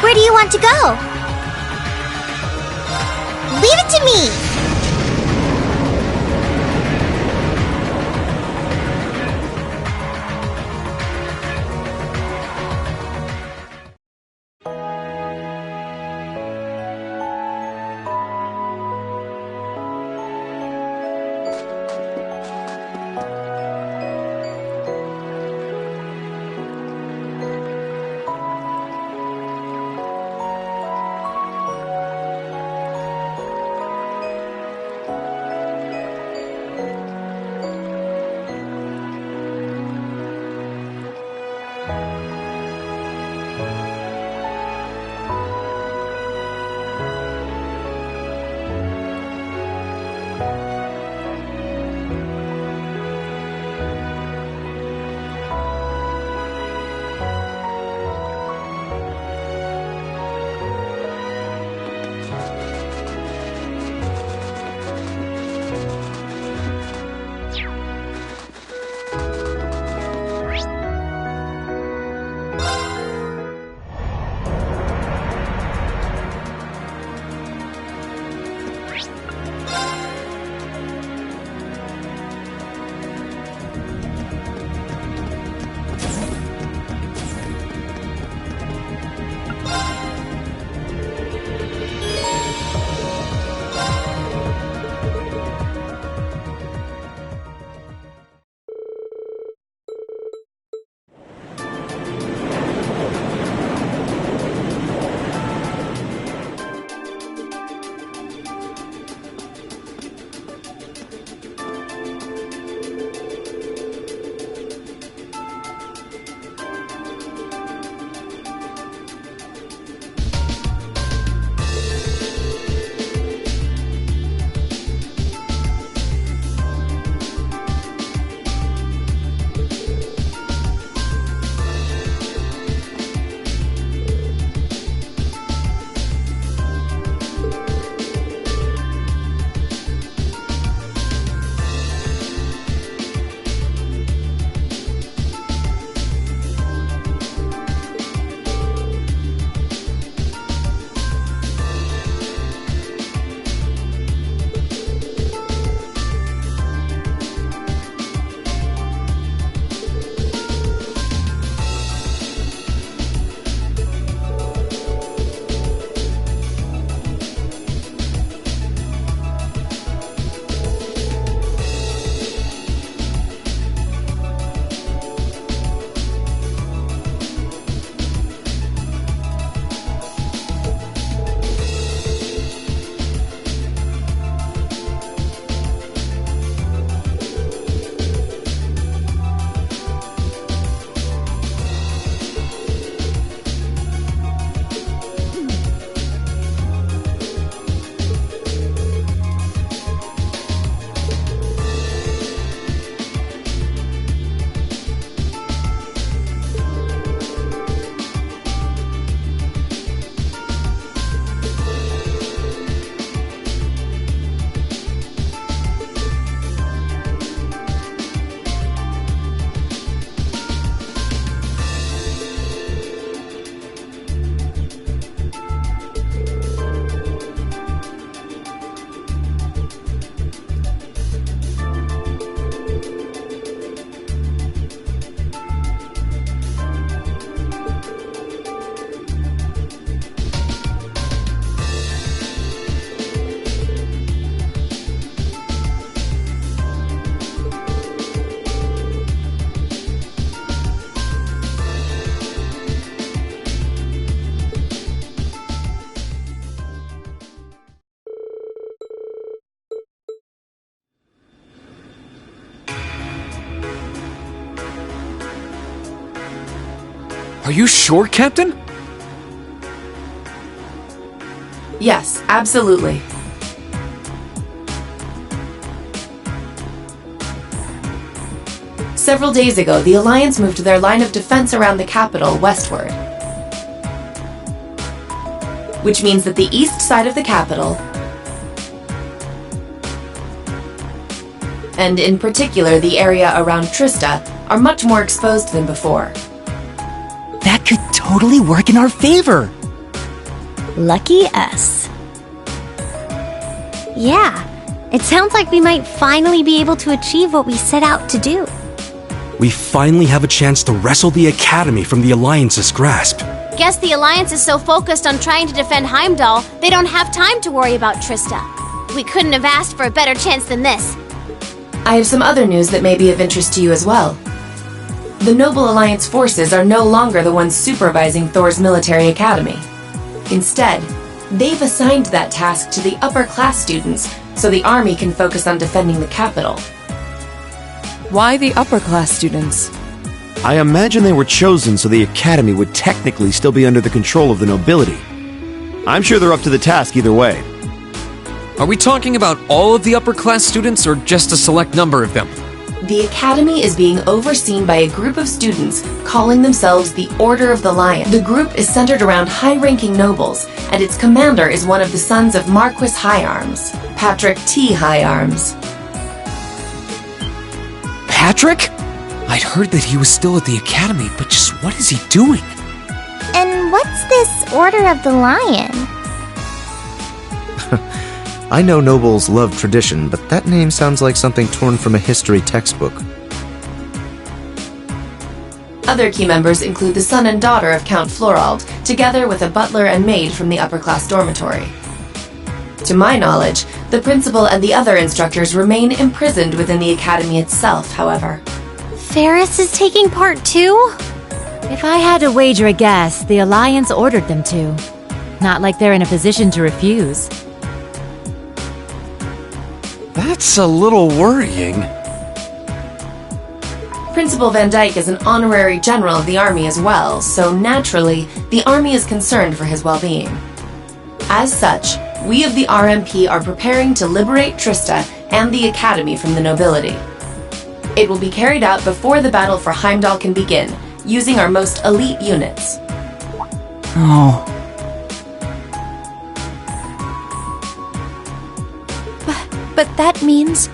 Where do you want to go? Leave it to me! Are you sure, Captain? Yes, absolutely. Several days ago, the Alliance moved their line of defense around the capital westward, which means that the east side of the capital, and in particular the area around Trista, are much more exposed than before. That could totally work in our favor. Lucky us. Yeah, it sounds like we might finally be able to achieve what we set out to do. We finally have a chance to wrestle the Academy from the Alliance's grasp. Guess the Alliance is so focused on trying to defend Heimdall, they don't have time to worry about Trista. We couldn't have asked for a better chance than this. I have some other news that may be of interest to you as well. The Noble Alliance forces are no longer the ones supervising Thor's military academy. Instead, they've assigned that task to the upper-class students so the army can focus on defending the capital. Why the upper-class students? I imagine they were chosen so the Academy would technically still be under the control of the nobility. I'm sure they're up to the task either way. Are we talking about all of the upper-class students or just a select number of them? The Academy is being overseen by a group of students calling themselves the Order of the Lion. The group is centered around high-ranking nobles, and its commander is one of the sons of Marquis Higharms, Patrick T. Higharms. Patrick? I'd heard that he was still at the Academy, but just what is he doing? And what's this Order of the Lion? I know nobles love tradition, but that name sounds like something torn from a history textbook. Other key members include the son and daughter of Count Florald, together with a butler and maid from the upper-class dormitory. To my knowledge, the principal and the other instructors remain imprisoned within the academy itself, however. Ferris is taking part too? If I had to wager a guess, the Alliance ordered them to. Not like they're in a position to refuse. That's a little worrying. Principal Van Dyke is an honorary general of the army as well, so naturally, the army is concerned for his well-being. As such, we of the RMP are preparing to liberate Trista and the Academy from the nobility. It will be carried out before the battle for Heimdall can begin, using our most elite units. Oh. But that means...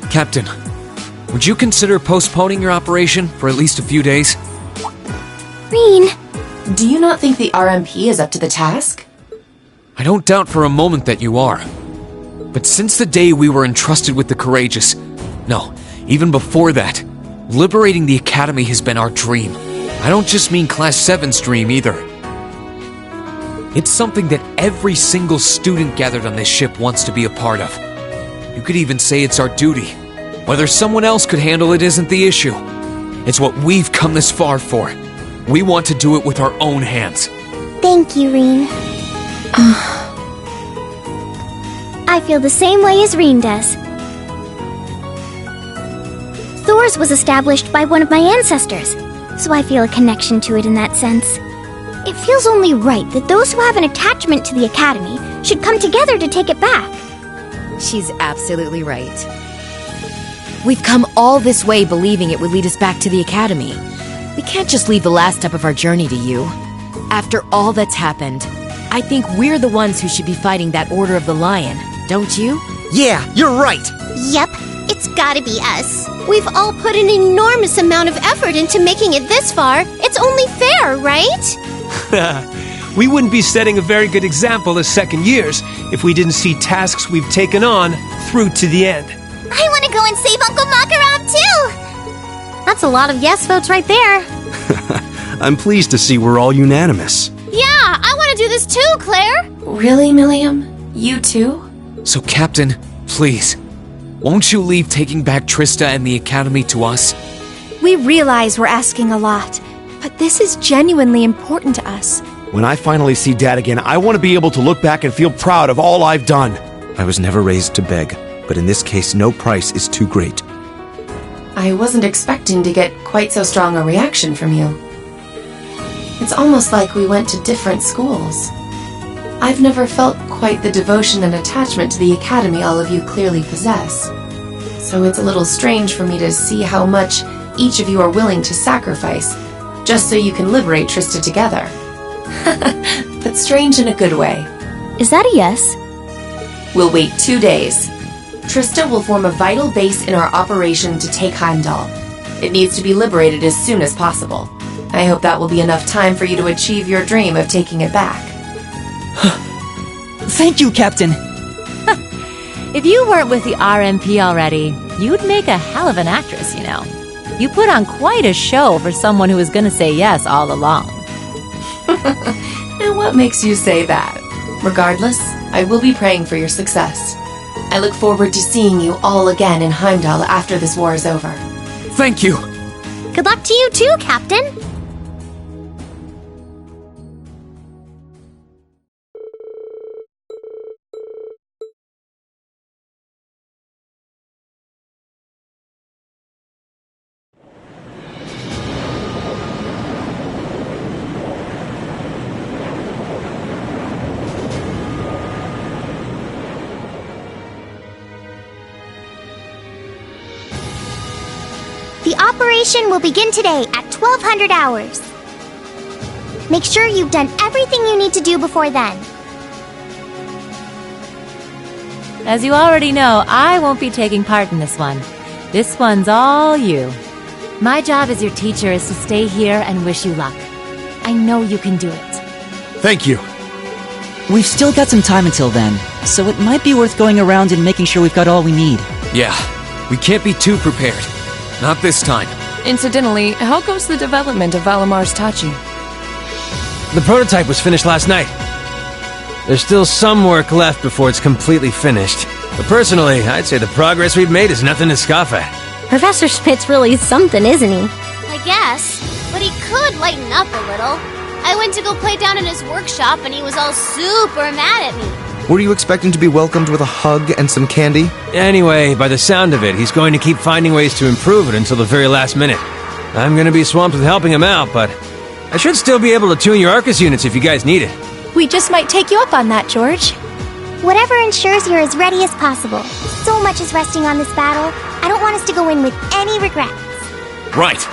Captain, would you consider postponing your operation for at least a few days? Reen, Do you not think the RMP is up to the task? I don't doubt for a moment that you are. But since the day we were entrusted with the Courageous, no, even before that, liberating the Academy has been our dream. I don't just mean Class 7's dream either. It's something that every single student gathered on this ship wants to be a part of. You could even say it's our duty. Whether someone else could handle it isn't the issue. It's what we've come this far for. We want to do it with our own hands. thank you, Reen. I feel the same way as Reen does. Thor's was established by one of my ancestors, so I feel a connection to it in that sense. It feels only right that those who have an attachment to the Academy should come together to take it back. She's absolutely right. We've come all this way believing it would lead us back to the Academy. We can't just leave the last step of our journey to you. After all that's happened, I think we're the ones who should be fighting that Order of the Lion, don't you? Yeah, you're right. Yep, it's gotta be us. We've all put an enormous amount of effort into making it this far. It's only fair, right? We wouldn't be setting a very good example as second years if we didn't see tasks we've taken on through to the end. I want to go and save Uncle Makarov too! That's a lot of yes votes right there. I'm pleased to see we're all unanimous. Yeah, I want to do this too, Claire! Really, Milliam? You too? So, Captain, please, won't you leave taking back Trista and the Academy to us? We realize we're asking a lot, but this is genuinely important to us. When I finally see Dad again, I want to be able to look back and feel proud of all I've done. I was never raised to beg, but in this case, no price is too great. I wasn't expecting to get quite so strong a reaction from you. It's almost like we went to different schools. I've never felt quite the devotion and attachment to the Academy all of you clearly possess. So it's a little strange for me to see how much each of you are willing to sacrifice, just so you can liberate Trista together. But strange in a good way. Is that a yes? We'll wait 2 days. Trista will form a vital base in our operation to take Heimdall. It needs to be liberated as soon as possible. I hope that will be enough time for you to achieve your dream of taking it back. Thank you, Captain. If you weren't with the RMP already, you'd make a hell of an actress, you know. You put on quite a show for someone who was going to say yes all along. And what makes you say that? Regardless, I will be praying for your success. I look forward to seeing you all again in Heimdall after this war is over. Thank you. Good luck to you too, Captain. The operation will begin today at 1200 hours. Make sure you've done everything you need to do before then. As you already know, I won't be taking part in this one. This one's all you. My job as your teacher is to stay here and wish you luck. I know you can do it. Thank you. We've still got some time until then, so it might be worth going around and making sure we've got all we need. Yeah, we can't be too prepared. Not this time. Incidentally, how goes the development of Valamar's Tachi? The prototype was finished last night. There's still some work left before it's completely finished. But personally, I'd say the progress we've made is nothing to scoff at. Professor Schmidt's really something, isn't he? I guess. But he could lighten up a little. I went to go play down in his workshop and he was all super mad at me. Were you expecting to be welcomed with a hug and some candy? Anyway, by the sound of it, he's going to keep finding ways to improve it until the very last minute. I'm going to be swamped with helping him out, but I should still be able to tune your Arcus units if you guys need it. We just might take you up on that, George. Whatever ensures you're as ready as possible. So much is resting on this battle. I don't want us to go in with any regrets. Right.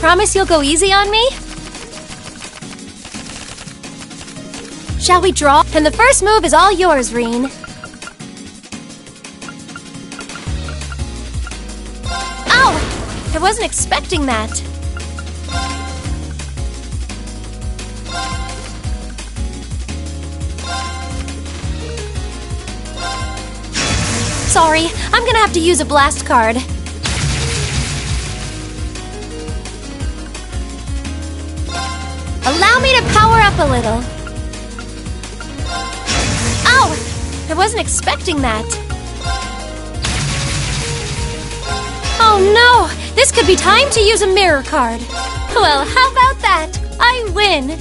Promise you'll go easy on me? Shall we draw? And the first move is all yours, Reen. Ow! I wasn't expecting that. Sorry, I'm gonna have to use a blast card. Allow me to power up a little. Ow! I wasn't expecting that. Oh no! This could be time to use a mirror card. Well, how about that? I win!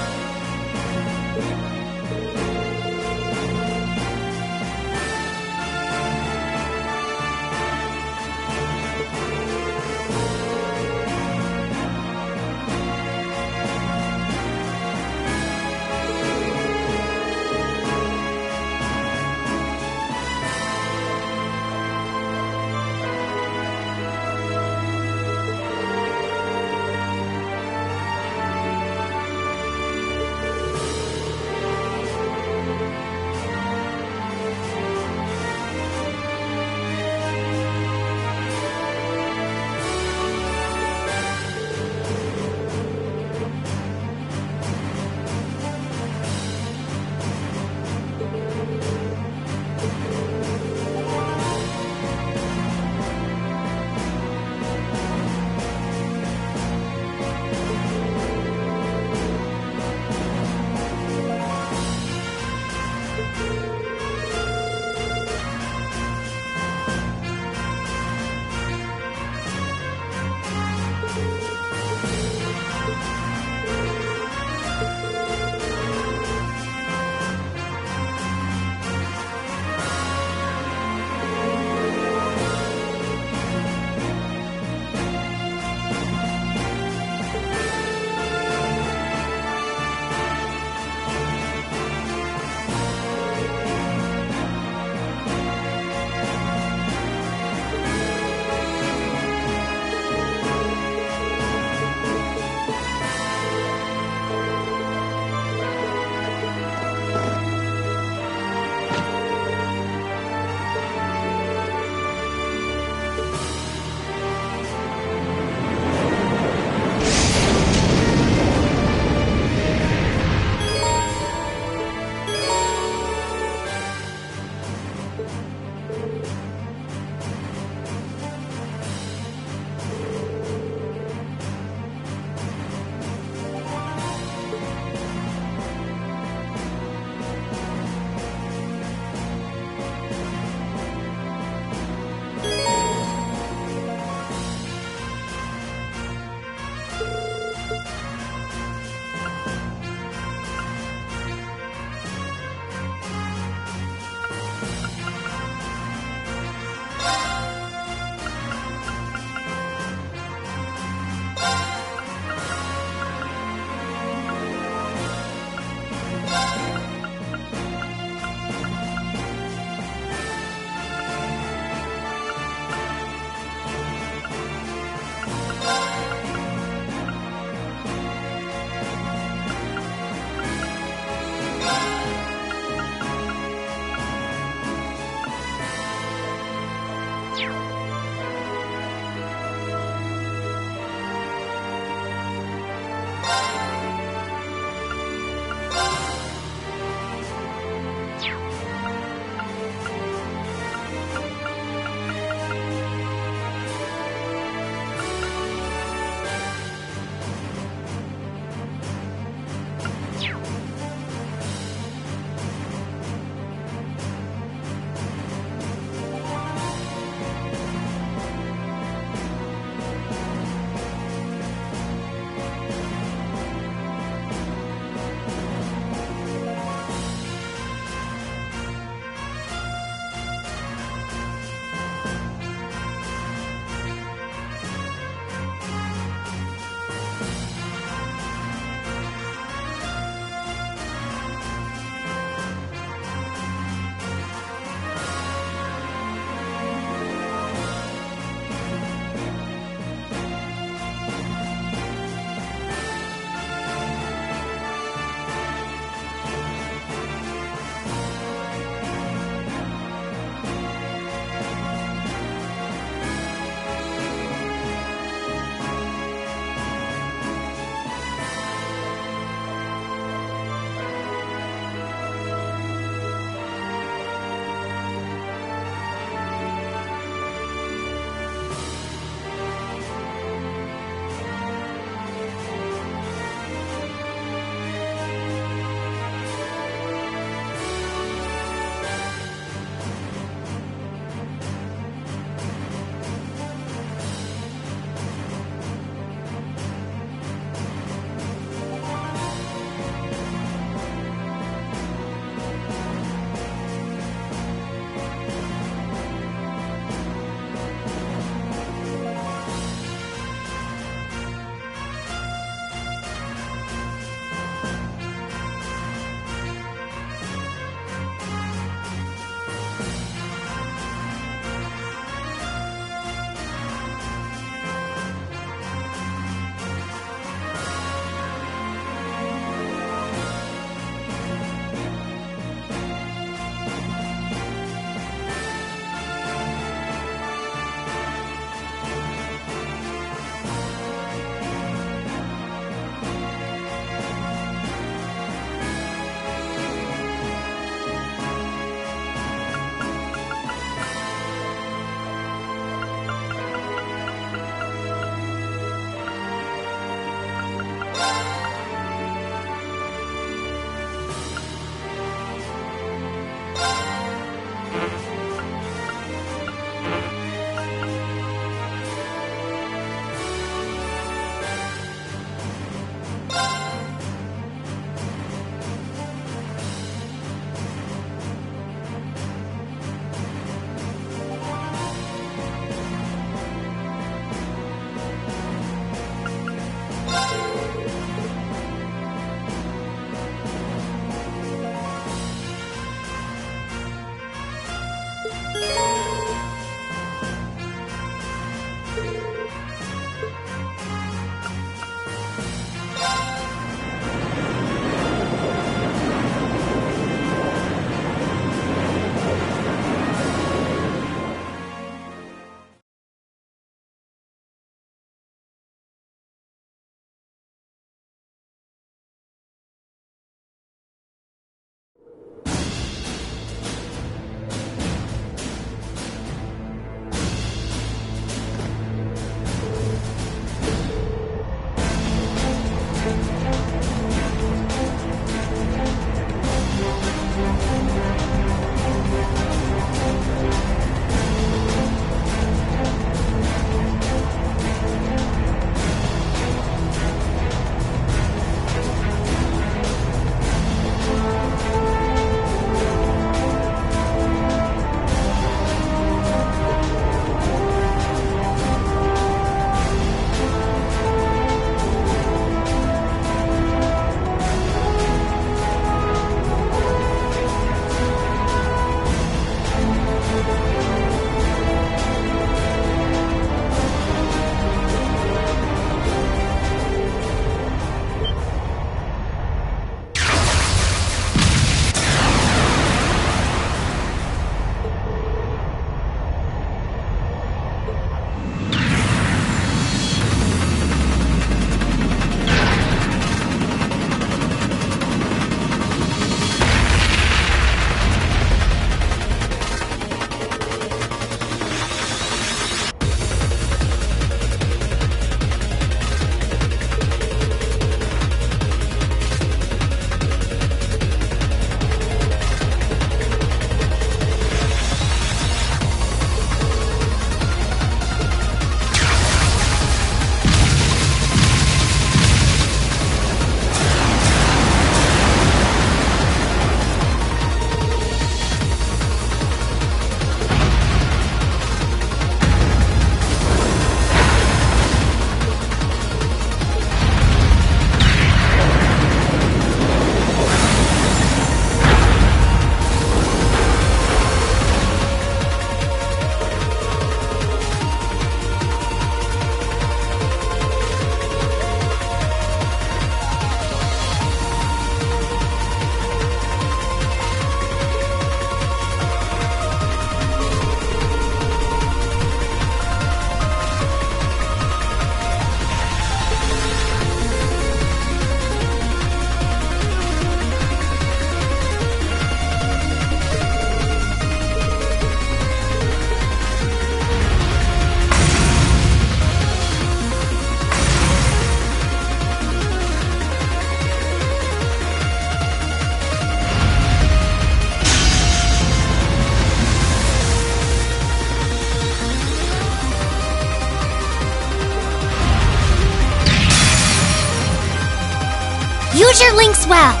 links well.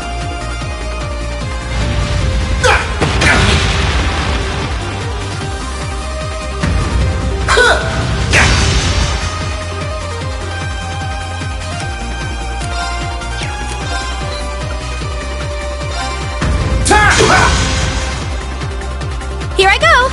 Here I go!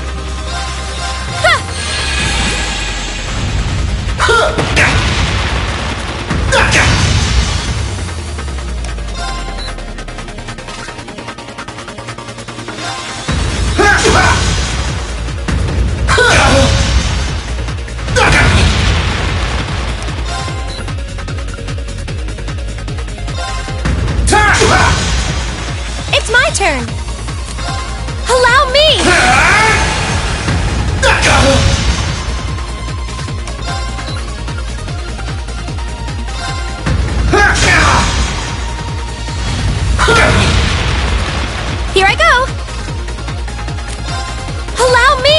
It's my turn! Allow me! Here I go! Allow me!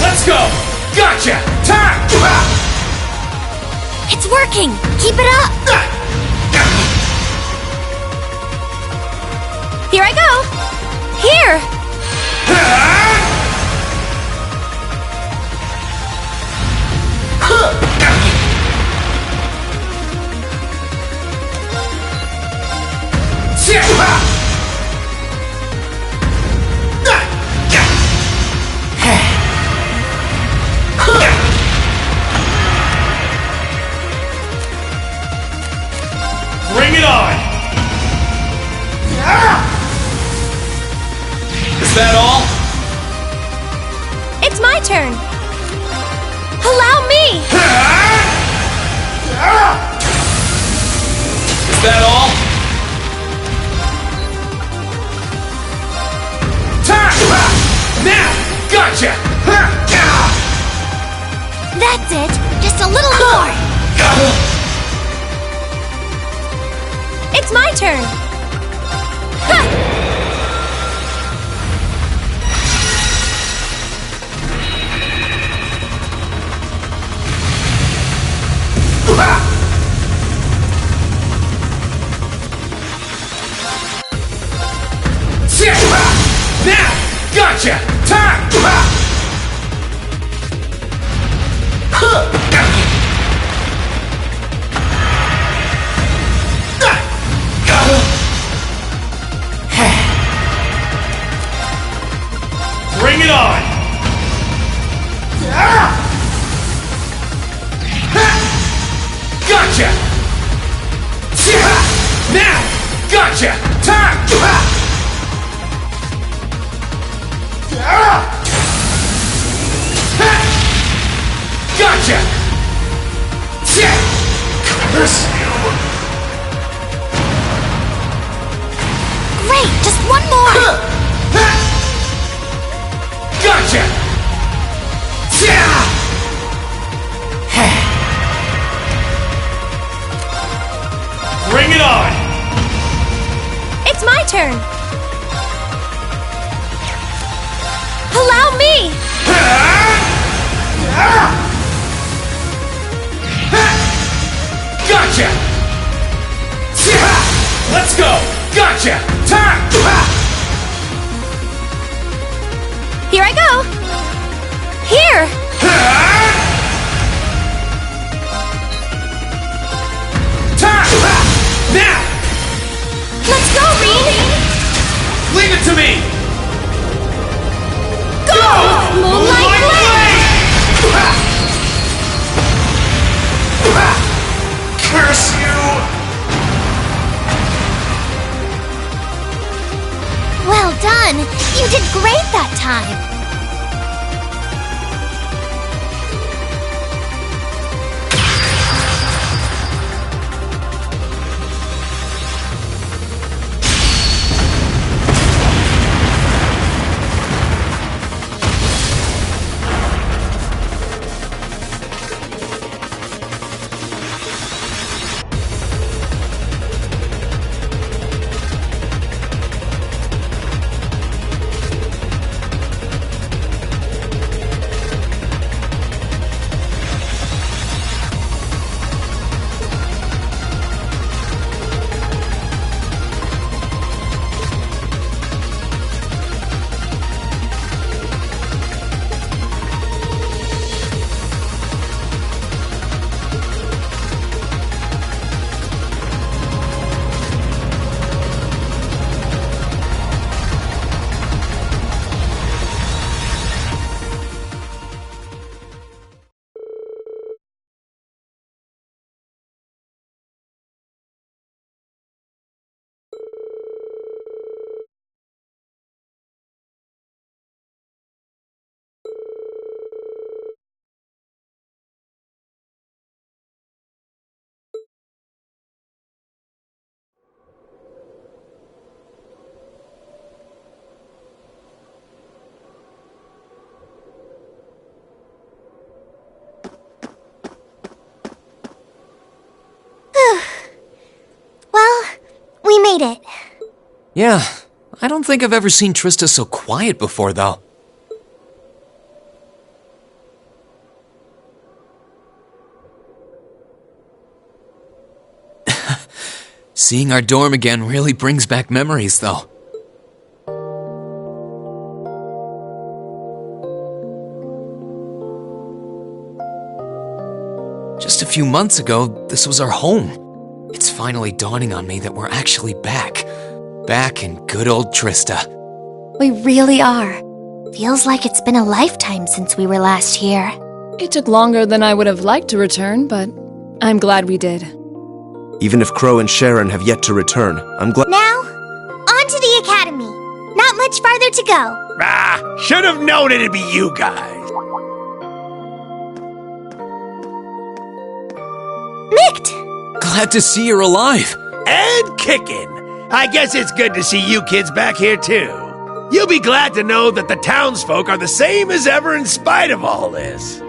Let's go! Gotcha! Time! It's working! Keep it up! Here I go! Here! Bring it on! Is that all? It's my turn! Allow me! Is that all? Time! Now! Gotcha! That's it! Just a little more! It's my turn! Now! Gotcha! Time! Bring it on! Gotcha! Now! Gotcha! Time! Gotcha! Curse you! Great! Just one more! Gotcha! Bring it on! It's my turn! Allow me! Gotcha! Let's go! Gotcha! Time! Here I go! Here! Time! Now! Let's go, Reed! Leave it to me! Go! Moonlight Blade! Curse you! Well done! You did great that time! Yeah, I don't think I've ever seen Trista so quiet before, though. Seeing our dorm again really brings back memories, though. Just a few months ago, this was our home. It's finally dawning on me that we're actually back. Back in good old Trista. We really are. Feels like it's been a lifetime since we were last here. It took longer than I would have liked to return, but I'm glad we did. Even if Crow and Sharon have yet to return, I'm glad— Now, on to the academy. Not much farther to go. Ah, should have known it'd be you guys. Mikt! Glad to see you're alive. And kicking. I guess it's good to see you kids back here, too. You'll be glad to know that the townsfolk are the same as ever in spite of all this.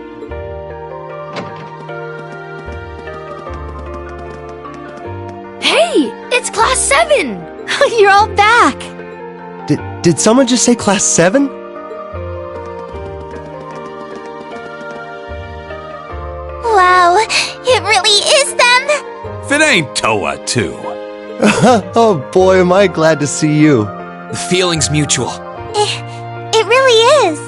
Hey, it's Class 7! You're all back! Did someone just say Class 7? Wow, it really is them! If it ain't Toa, too. Oh boy, am I glad to see you. The feeling's mutual. It really is.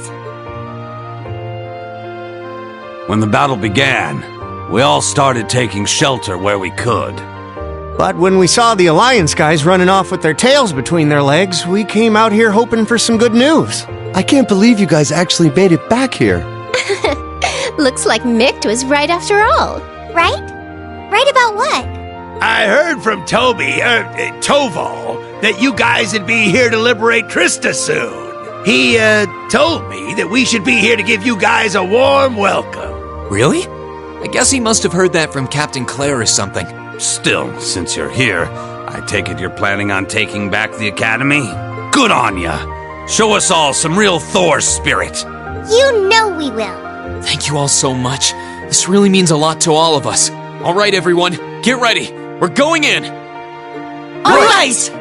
When the battle began, we all started taking shelter where we could. But when we saw the Alliance guys running off with their tails between their legs, we came out here hoping for some good news. I can't believe you guys actually made it back here. Looks like Mikt was right after all. Right? Right about what? I heard from Toval, that you guys would be here to liberate Trista soon. He, told me that we should be here to give you guys a warm welcome. Really? I guess he must have heard that from Captain Claire or something. Still, since you're here, I take it you're planning on taking back the Academy? Good on ya! Show us all some real Thor spirit. You know we will. Thank you all so much. This really means a lot to all of us. All right, everyone, get ready. We're going in. All right!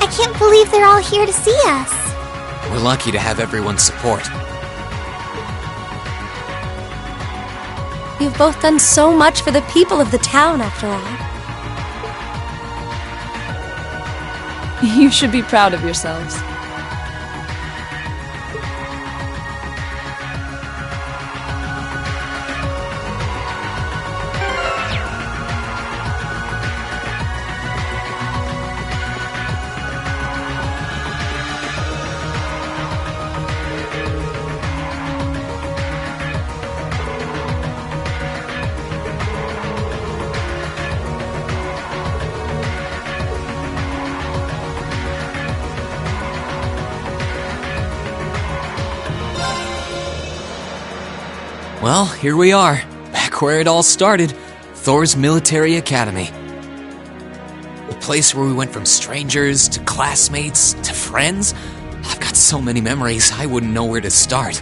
I can't believe they're all here to see us. We're lucky to have everyone's support. You've both done so much for the people of the town, after all. You should be proud of yourselves. Well, here we are, back where it all started, Thor's Military Academy. The place where we went from strangers to classmates to friends. I've got so many memories, I wouldn't know where to start.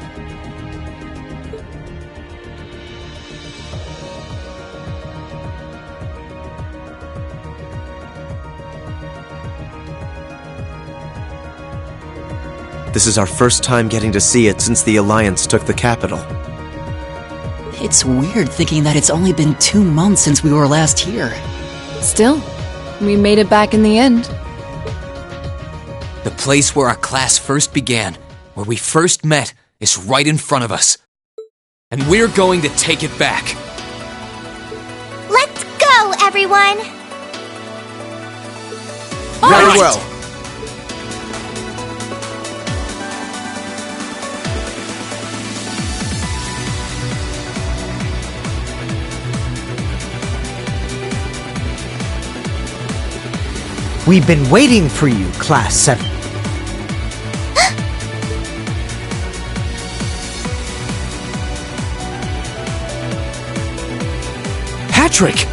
This is our first time getting to see it since the Alliance took the capital. It's weird thinking that it's only been 2 months since we were last here. Still, we made it back in the end. The place where our class first began, where we first met, is right in front of us. And we're going to take it back. Let's go, everyone! Very well. We've been waiting for you, Class 7. Patrick!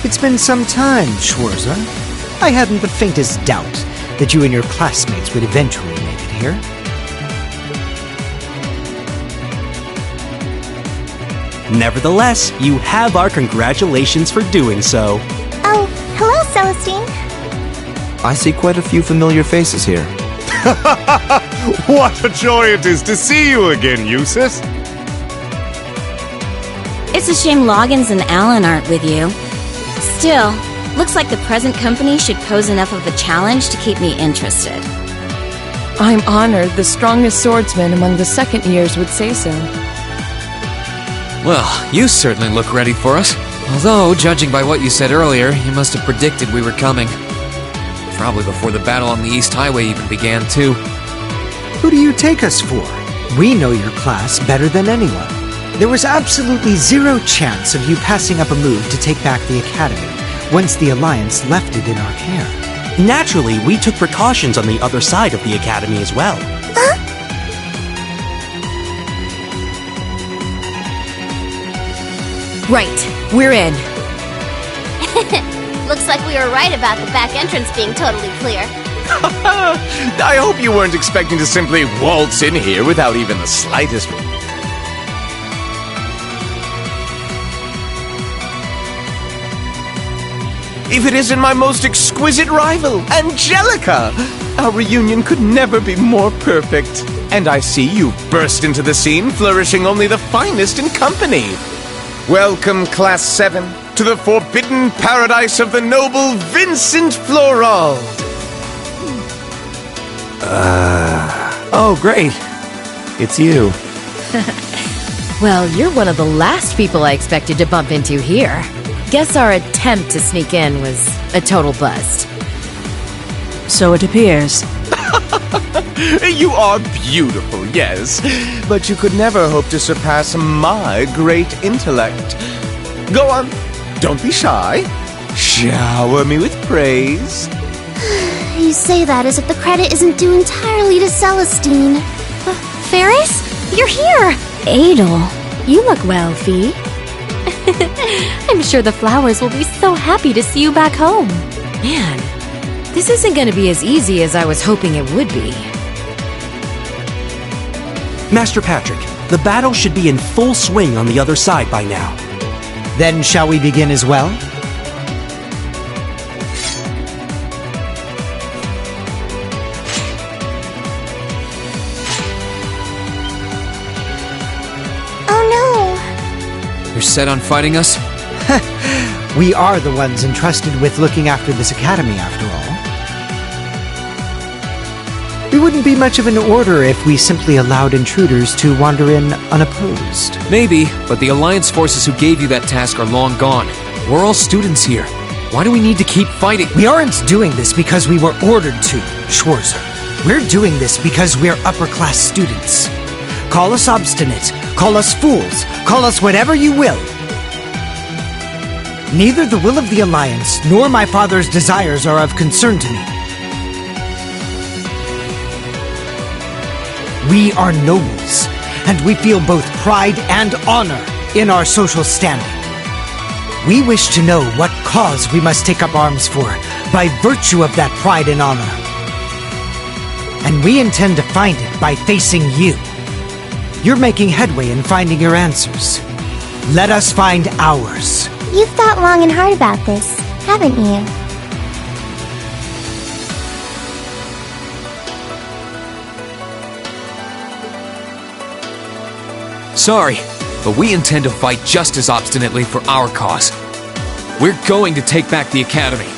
It's been some time, Schwarzer. I hadn't the faintest doubt that you and your classmates would eventually make it here. Nevertheless, you have our congratulations for doing so. Oh, hello, Celestine. I see quite a few familiar faces here. What a joy it is to see you again, Eustace! It's a shame Loggins and Alan aren't with you. Still, looks like the present company should pose enough of a challenge to keep me interested. I'm honored the strongest swordsman among the second years would say so. Well, you certainly look ready for us. Although, judging by what you said earlier, you must have predicted we were coming. Probably before the battle on the East Highway even began, too. Who do you take us for? We know your class better than anyone. There was absolutely zero chance of you passing up a move to take back the Academy once the Alliance left it in our care. Naturally, we took precautions on the other side of the Academy as well. Right, we're in. Looks like we were right about the back entrance being totally clear. I hope you weren't expecting to simply waltz in here without even the slightest... If it isn't my most exquisite rival, Angelica! Our reunion could never be more perfect. And I see you burst into the scene, flourishing only the finest in company. Welcome, Class 7, to the forbidden paradise of the noble Vincent Florald. Oh, great. It's you. Well, you're one of the last people I expected to bump into here. Guess our attempt to sneak in was a total bust. So it appears. You are beautiful, yes, but you could never hope to surpass my great intellect. Go on, don't be shy. Shower me with praise. You say that as if the credit isn't due entirely to Celestine. Ferris? You're here! Adel, you look well, Fee. I'm sure the flowers will be so happy to see you back home. Man, this isn't going to be as easy as I was hoping it would be. Master Patrick, the battle should be in full swing on the other side by now. Then shall we begin as well? set on fighting us? We are the ones entrusted with looking after this academy, after all. We wouldn't be much of an order if we simply allowed intruders to wander in unopposed. Maybe, but the Alliance forces who gave you that task are long gone. We're all students here. Why do we need to keep fighting? We aren't doing this because we were ordered to, Schwarzer. We're doing this because we're upper-class students. Call us obstinate, call us fools, call us whatever you will. Neither the will of the Alliance nor my father's desires are of concern to me. We are nobles, and we feel both pride and honor in our social standing. We wish to know what cause we must take up arms for, by virtue of that pride and honor. And we intend to find it by facing you. You're making headway in finding your answers. Let us find ours. You've thought long and hard about this, haven't you? Sorry, but we intend to fight just as obstinately for our cause. We're going to take back the Academy.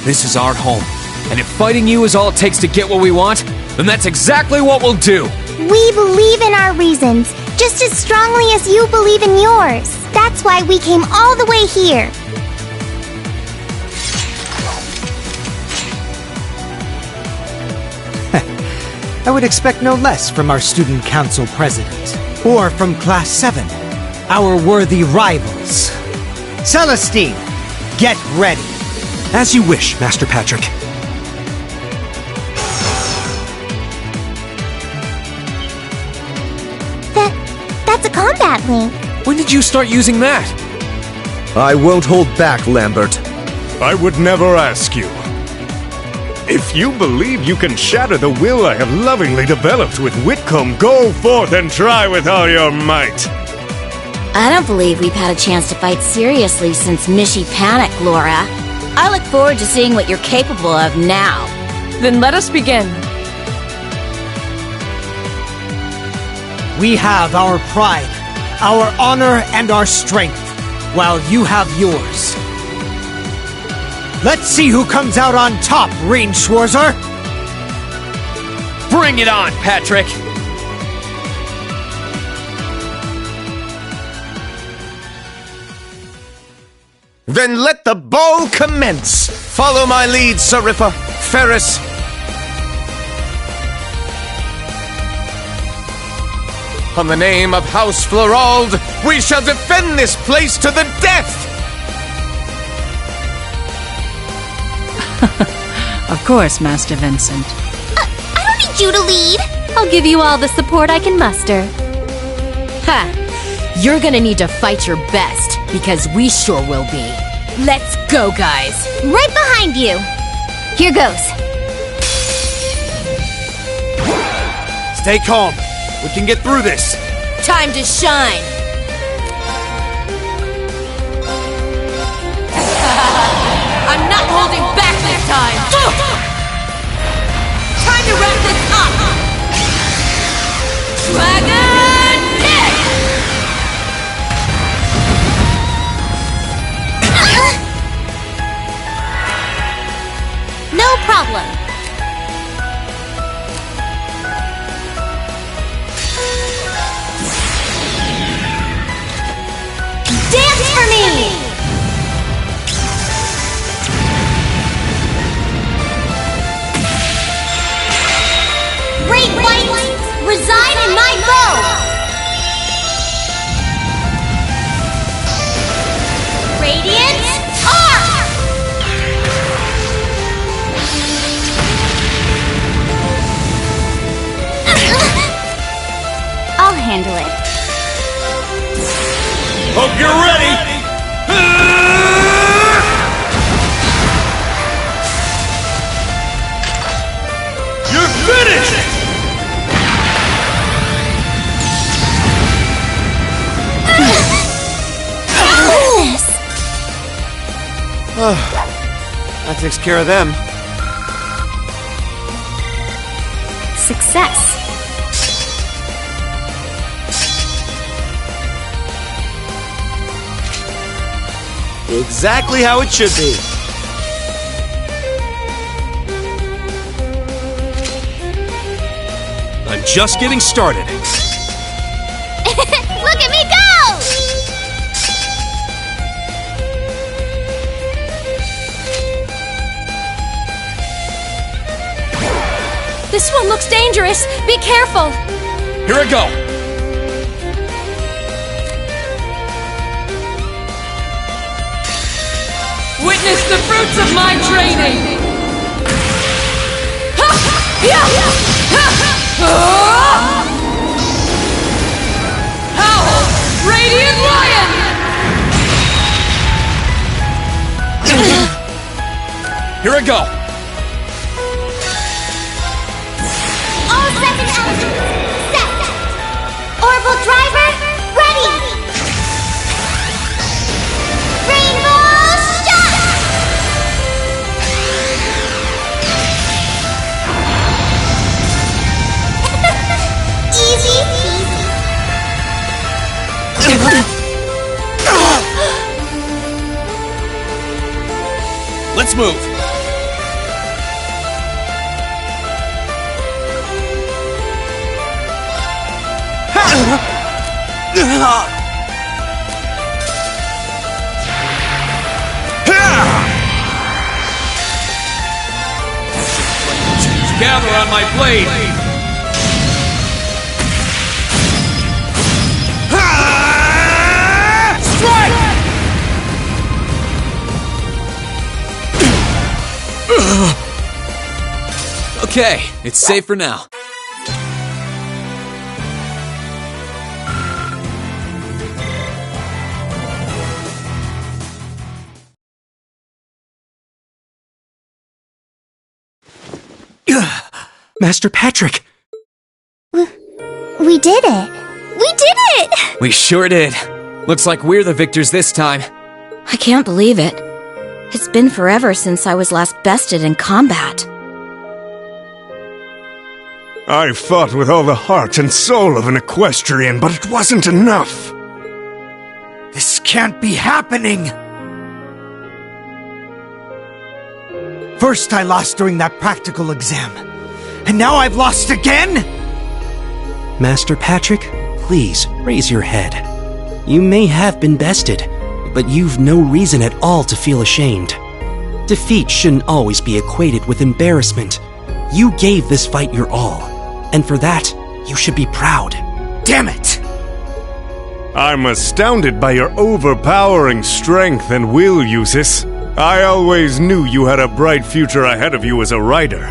This is our home, and if fighting you is all it takes to get what we want, then that's exactly what we'll do. We believe in our reasons, just as strongly as you believe in yours. That's why we came all the way here. I would expect no less from our student council president, or from Class 7, our worthy rivals. Celestine, get ready. As you wish, Master Patrick. That's a combat link. When did you start using that? I won't hold back, Lambert. I would never ask you. If you believe you can shatter the will I have lovingly developed with Whitcomb, go forth and try with all your might. I don't believe we've had a chance to fight seriously since Mishy panicked, Laura. I look forward to seeing what you're capable of now. Then let us begin. We have our pride, our honor, and our strength, while you have yours. Let's see who comes out on top, Rain Schwarzer! Bring it on, Patrick! Then let the ball commence! Follow my lead, Seriffa, Ferris. On the name of House Florald, we shall defend this place to the death! Of course, Master Vincent. I don't need you to lead. I'll give you all the support I can muster. Ha! You're gonna need to fight your best, because we sure will be. Let's go, guys! Right behind you. Here goes. Stay calm. We can get through this. Time to shine! I'm not holding back this time! Time to wrap this up! Dragon Kick! No problem. Dance for me! Great White, reside in my bow! Radiant Arc! I'll handle it. Hope you're ready! You're finished! That takes care of them. Success. Exactly how it should be. I'm just getting started. Look at me go! This one looks dangerous. Be careful. Here I go. Witness the fruits of my training! Howl! Radiant Lion! Here I go. All second elements, set! Orbital driver, ready! Rainbow shot! Easy peasy. Let's move. Gather on my blade. Strike! Okay, it's safe for now. Master Patrick! We did it! We did it! We sure did. Looks like we're the victors this time. I can't believe it. It's been forever since I was last bested in combat. I fought with all the heart and soul of an equestrian, but it wasn't enough. This can't be happening! First I lost during that practical exam, and now I've lost again?! Master Patrick, please raise your head. You may have been bested, but you've no reason at all to feel ashamed. Defeat shouldn't always be equated with embarrassment. You gave this fight your all, and for that, you should be proud. Damn it! I'm astounded by your overpowering strength and will, Eustace. I always knew you had a bright future ahead of you as a rider,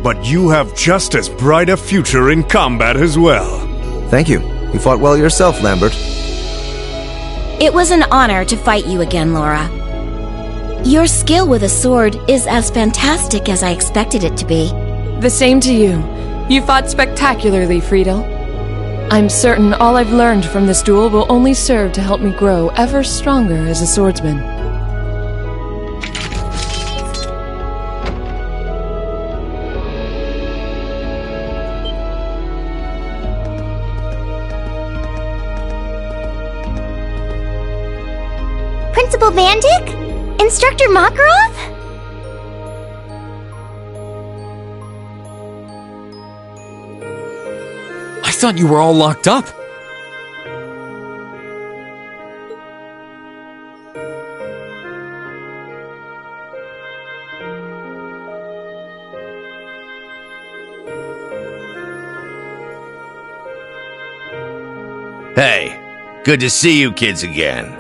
but you have just as bright a future in combat as well. Thank you. You fought well yourself, Lambert. It was an honor to fight you again, Laura. Your skill with a sword is as fantastic as I expected it to be. The same to you. You fought spectacularly, Friedel. I'm certain all I've learned from this duel will only serve to help me grow ever stronger as a swordsman. Principal Vandyck? Instructor Makarov? I thought you were all locked up. Hey, good to see you kids again.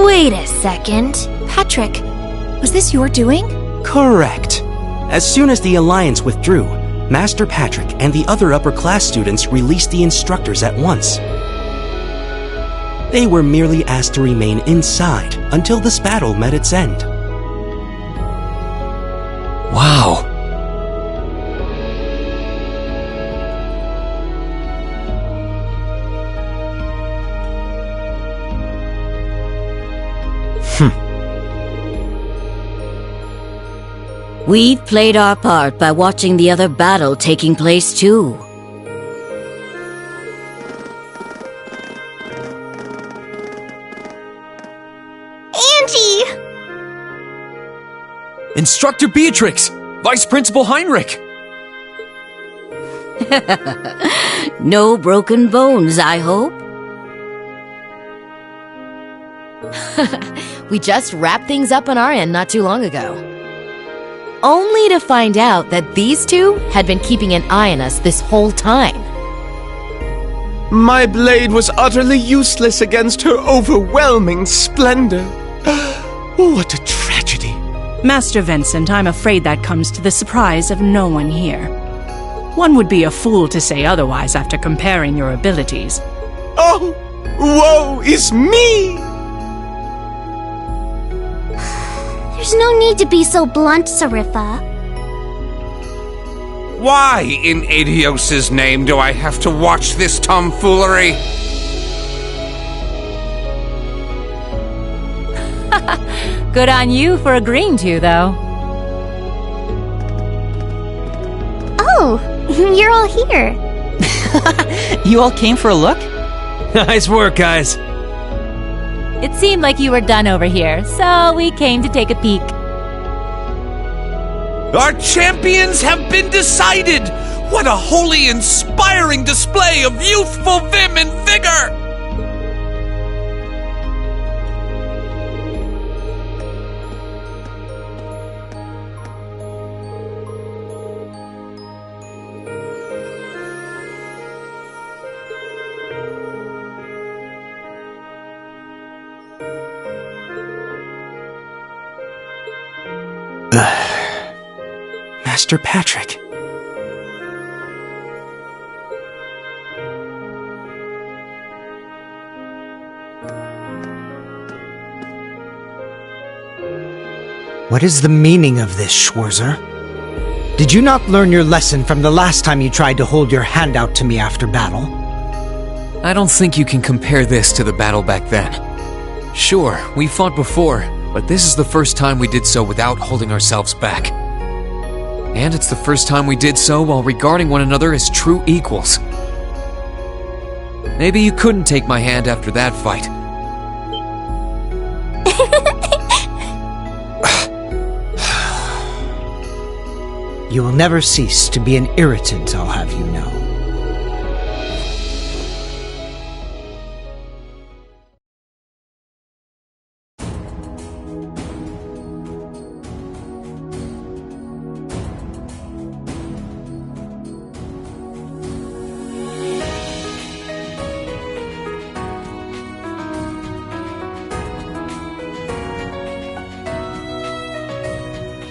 Wait a second. Patrick, Was this your doing? Correct. As soon as the Alliance withdrew, Master Patrick and the other upper class students released the instructors at once. They were merely asked to remain inside until this battle met its end. Wow. We've played our part by watching the other battle taking place too. Angie! Instructor Beatrix! Vice Principal Heinrich! No broken bones, I hope. We just wrapped things up on our end not too long ago. Only to find out that these two had been keeping an eye on us this whole time. My blade was utterly useless against her overwhelming splendor. What a tragedy. Master Vincent, I'm afraid that comes to the surprise of no one here. One would be a fool to say otherwise after comparing your abilities. Oh, woe is me! There's no need to be so blunt, Sarifa. Why, in Adios's name, do I have to watch this tomfoolery? Good on you for agreeing to, though. Oh, you're all here. You all came for a look? Nice work, guys. It seemed like you were done over here, so we came to take a peek. Our champions have been decided! What a wholly inspiring display of youthful vim and vigor! Master Patrick. What is the meaning of this, Schwarzer? Did you not learn your lesson from the last time you tried to hold your hand out to me after battle? I don't think you can compare this to the battle back then. Sure, we fought before, but this is the first time we did so without holding ourselves back. And it's the first time we did so while regarding one another as true equals. Maybe you couldn't take my hand after that fight. You will never cease to be an irritant, I'll have you know.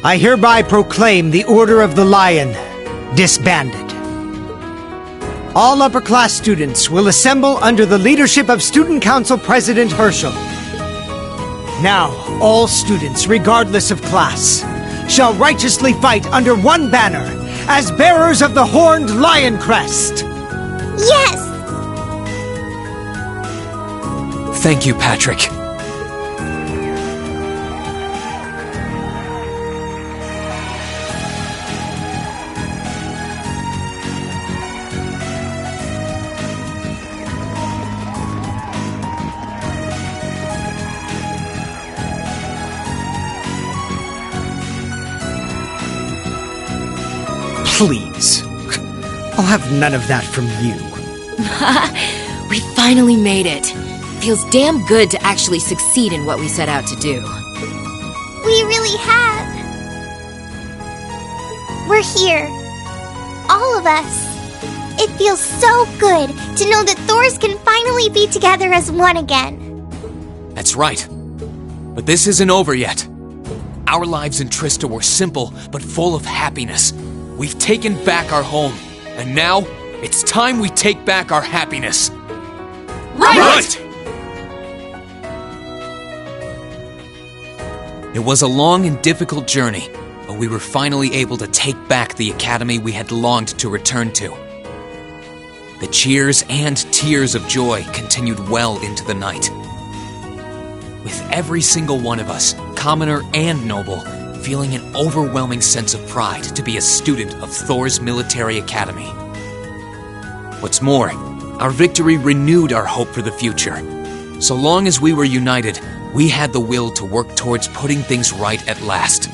I hereby proclaim the Order of the Lion disbanded. All upper-class students will assemble under the leadership of Student Council President Herschel. Now, all students, regardless of class, shall righteously fight under one banner as bearers of the horned lion crest. Yes! Thank you, Patrick. Please. I'll have none of that from you. We finally made it. Feels damn good to actually succeed in what we set out to do. We really have. We're here. All of us. It feels so good to know that Thors can finally be together as one again. That's right. But this isn't over yet. Our lives in Trista were simple, but full of happiness. We've taken back our home, and now it's time we take back our happiness. Right! It was a long and difficult journey, but we were finally able to take back the academy we had longed to return to. The cheers and tears of joy continued well into the night, with every single one of us, commoner and noble, feeling an overwhelming sense of pride to be a student of Thor's military academy. What's more, our victory renewed our hope for the future. So long as we were united, we had the will to work towards putting things right at last.